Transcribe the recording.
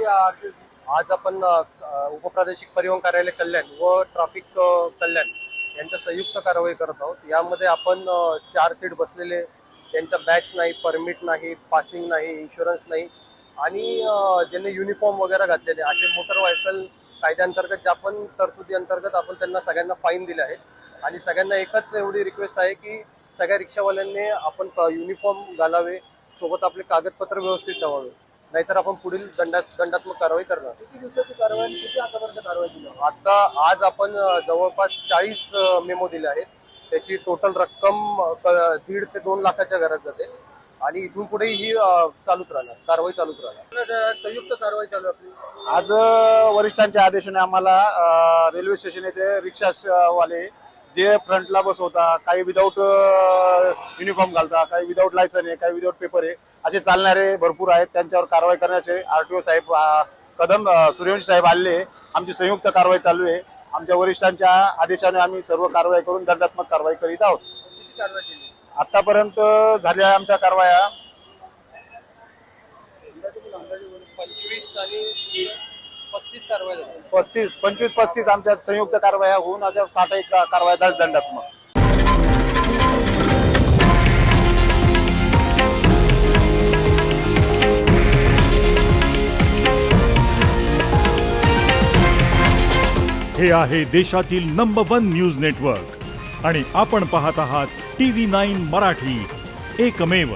आज आपण उपप्रादेशिक परिवहन कार्यालय कल्याण व ट्रॅफिक कल्याण यांच्या संयुक्त कारवाई करत आहोत। यामध्ये आपण 4 सीट बसलेले, ज्यांच्या बॅच नाही, परमिट नाही, पासिंग नाही, इन्शुरन्स नाही आणि ज्यांनी युनिफॉर्म वगैरे घातलेले असे मोटर व्हेकल कायद्याअंतर्गत ज्या पण तरतुदी अंतर्गत आपण त्यांना सगळ्यांना फाईन दिले आहेत। आणि सगळ्यांना एकच एवढी रिक्वेस्ट आहे की सगळ्या रिक्षावाल्यांनी आपण युनिफॉर्म घालावे, सोबत आपले कागदपत्र व्यवस्थित ठेवावे, नाहीतर आपण पुढील दंडात्मक कारवाई करणार। किती दिवसाची कारवाई, किती आतापर्यंत कारवाई केली? आता आज आपण जवळपास 40 मेमो दिले आहेत। त्याची टोटल रक्कम 1.5 ते 2 लाखाच्या घरात जाते आणि इथून पुढे ही चालूच राहणार, कारवाई चालूच राहणार। संयुक्त कारवाई चालू आपली आज वरिष्ठांच्या आदेशाने आम्हाला रेल्वे स्टेशन येथे रिक्षावाले जे फ्रंटला बसवता, काही विदाऊट युनिफॉर्म घालता, काही विदाऊट लायसन आहे, काही विदाऊट पेपर आहे, असे चालणारे भरपूर आहेत। त्यांच्यावर कारवाई करण्याचे आरटीओ साहेब कदम सूर्यवंशी साहेब आले। आमची संयुक्त कारवाई चालू आहे। आमच्या वरिष्ठांच्या आदेशाने आम्ही सर्व कारवाई करून दंडात्मक कारवाई करीत आहोत। किती कारवाई केली? आतापर्यंत झाल्या आमच्या कारवाया 25 आणि 35 कारवाई झाल्या। 25-35 आमच्या संयुक्त कारवाया होऊन अशा 61 कारवाया दंडात्मक। हे आहे देशातील नंबर 1 न्यूज नेटवर्क आणि आपण पाहत आहात TV9 मराठी, एकमेव।